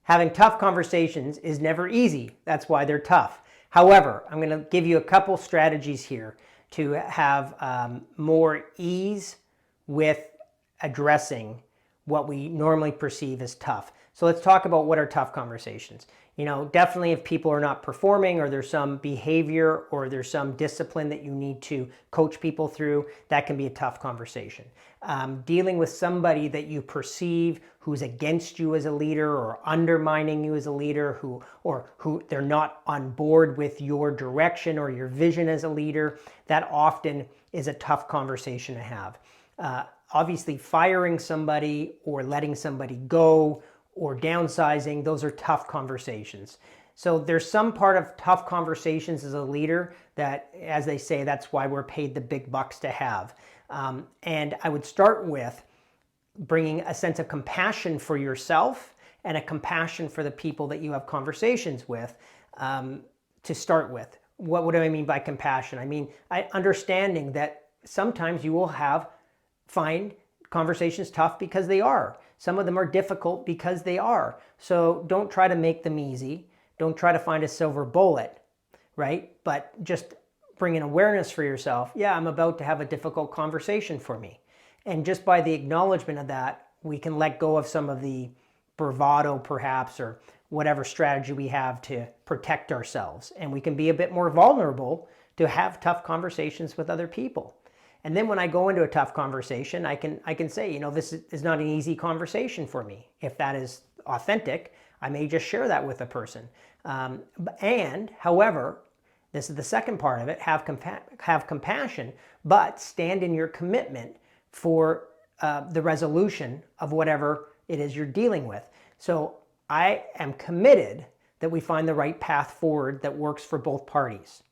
Having tough conversations is never easy. That's why they're tough. However, I'm going to give you a couple strategies here to have more ease with addressing what we normally perceive as tough. So let's talk about what are tough conversations. Definitely if people are not performing, or there's some behavior or there's some discipline that you need to coach people through, that can be a tough conversation. Dealing with somebody that you perceive who's against you as a leader or undermining you as a leader, who they're not on board with your direction or your vision as a leader, that often is a tough conversation to have. Obviously, firing somebody or letting somebody go or downsizing, those are tough conversations. So there's some part of tough conversations as a leader that, as they say, that's why we're paid the big bucks to have. And I would start with bringing a sense of compassion for yourself and a compassion for the people that you have conversations with to start with. What do I mean by compassion? I mean, understanding that sometimes you will find conversations tough because they are. Some of them are difficult because they are. So don't try to make them easy. Don't try to find a silver bullet, right? But just bring an awareness for yourself. Yeah, I'm about to have a difficult conversation for me. And just by the acknowledgement of that, we can let go of some of the bravado perhaps, or whatever strategy we have to protect ourselves. And we can be a bit more vulnerable to have tough conversations with other people. And then when I go into a tough conversation, I can say, this is not an easy conversation for me. If that is authentic, I may just share that with a person. However, this is the second part of it, have compassion, but stand in your commitment for the resolution of whatever it is you're dealing with. So I am committed that we find the right path forward that works for both parties.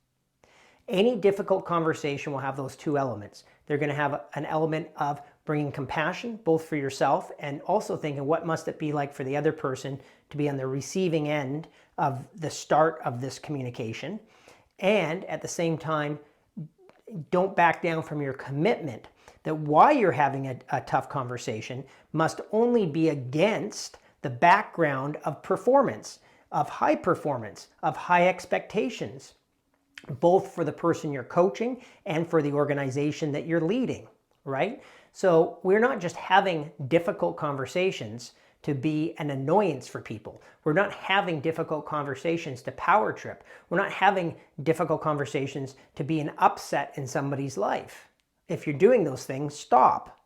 Any difficult conversation will have those two elements. They're going to have an element of bringing compassion, both for yourself and also thinking, what must it be like for the other person to be on the receiving end of the start of this communication? And at the same time, don't back down from your commitment that why you're having a tough conversation must only be against the background of performance, of high expectations, both for the person you're coaching and for the organization that you're leading, right? So we're not just having difficult conversations to be an annoyance for people. We're not having difficult conversations to power trip. We're not having difficult conversations to be an upset in somebody's life. If you're doing those things, stop.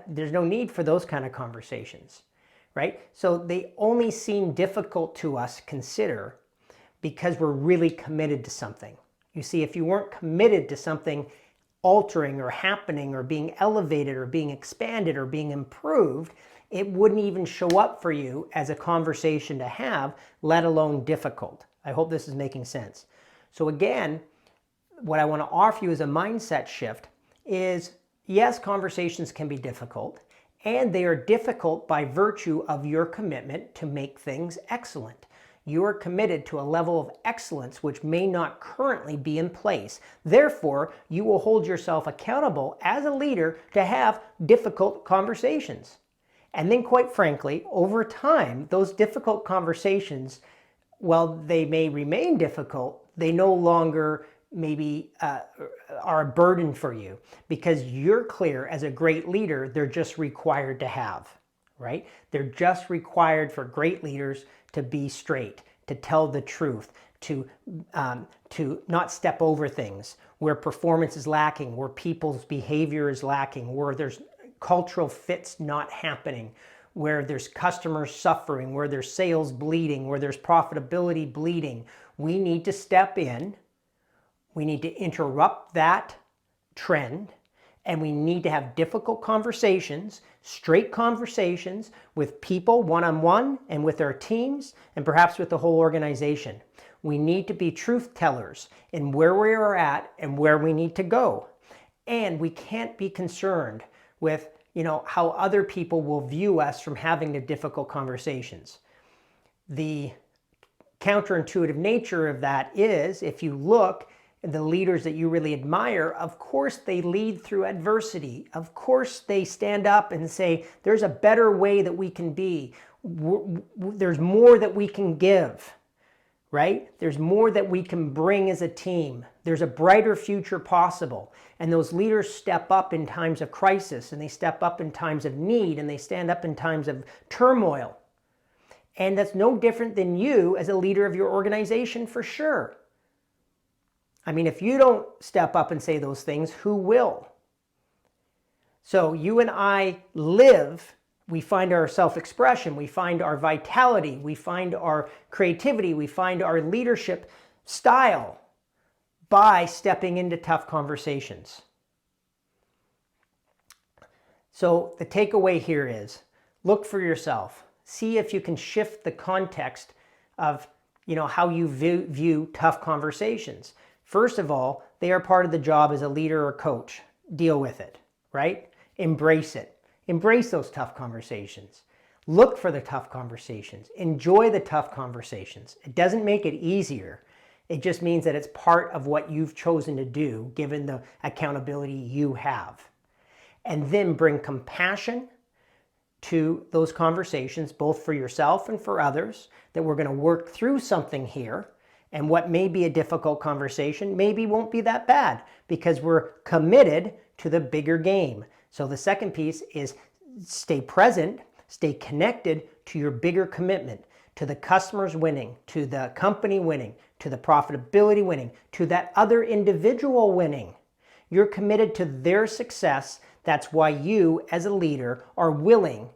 There's no need for those kind of conversations, right? So they only seem difficult to us consider because we're really committed to something. You see, if you weren't committed to something altering or happening or being elevated or being expanded or being improved, it wouldn't even show up for you as a conversation to have, let alone difficult. I hope this is making sense. So again, what I want to offer you as a mindset shift is, yes, conversations can be difficult, and they are difficult by virtue of your commitment to make things excellent. You are committed to a level of excellence which may not currently be in place. Therefore, you will hold yourself accountable as a leader to have difficult conversations. And then, quite frankly, over time, those difficult conversations, while they may remain difficult, they no longer maybe are a burden for you, because you're clear as a great leader, they're just required to have, right? They're just required for great leaders to be straight, to tell the truth, to not step over things where performance is lacking, where people's behavior is lacking, where there's cultural fits not happening, where there's customers suffering, where there's sales bleeding, where there's profitability bleeding. We need to step in. We need to interrupt that trend, and we need to have difficult conversations, straight conversations with people one-on-one and with our teams and perhaps with the whole organization. We need to be truth tellers in where we are at and where we need to go. And we can't be concerned with, how other people will view us from having the difficult conversations. The counterintuitive nature of that is, if you look the leaders that you really admire, of course they lead through adversity. Of course they stand up and say, there's a better way that we can be. There's more that we can give, right? There's more that we can bring as a team. There's a brighter future possible. And those leaders step up in times of crisis, and they step up in times of need, and they stand up in times of turmoil. And that's no different than you as a leader of your organization, for sure. I mean, if you don't step up and say those things, who will? So you and I live, we find our self-expression, we find our vitality, we find our creativity, we find our leadership style by stepping into tough conversations. So the takeaway here is, look for yourself. See if you can shift the context of, how you view tough conversations. First of all, they are part of the job as a leader or coach. Deal with it, right? Embrace it. Embrace those tough conversations. Look for the tough conversations. Enjoy the tough conversations. It doesn't make it easier. It just means that it's part of what you've chosen to do, given the accountability you have. And then bring compassion to those conversations, both for yourself and for others, that we're going to work through something here. And what may be a difficult conversation maybe won't be that bad because we're committed to the bigger game. So the second piece is stay present, stay connected to your bigger commitment, to the customers winning, to the company winning, to the profitability winning, to that other individual winning. You're committed to their success. That's why you, as a leader, are willing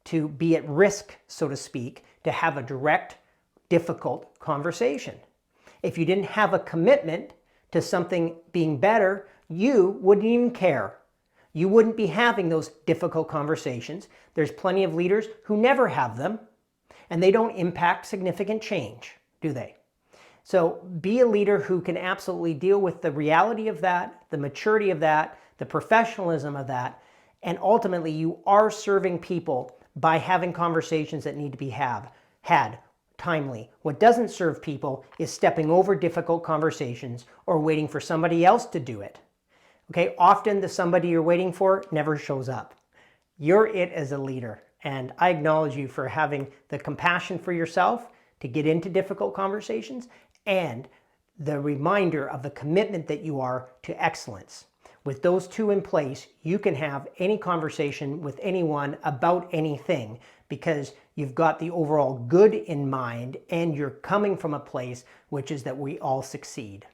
to be at risk, so to speak, to have a direct, difficult conversation. If you didn't have a commitment to something being better, you wouldn't even care. You wouldn't be having those difficult conversations. There's plenty of leaders who never have them, and they don't impact significant change, do they? So be a leader who can absolutely deal with the reality of that, the maturity of that, the professionalism of that, and ultimately you are serving people by having conversations that need to be had timely. What doesn't serve people is stepping over difficult conversations or waiting for somebody else to do it. Okay, often the somebody you're waiting for never shows up. You're it as a leader, and I acknowledge you for having the compassion for yourself to get into difficult conversations and the reminder of the commitment that you are to excellence. With those two in place, you can have any conversation with anyone about anything because you've got the overall good in mind and you're coming from a place which is that we all succeed.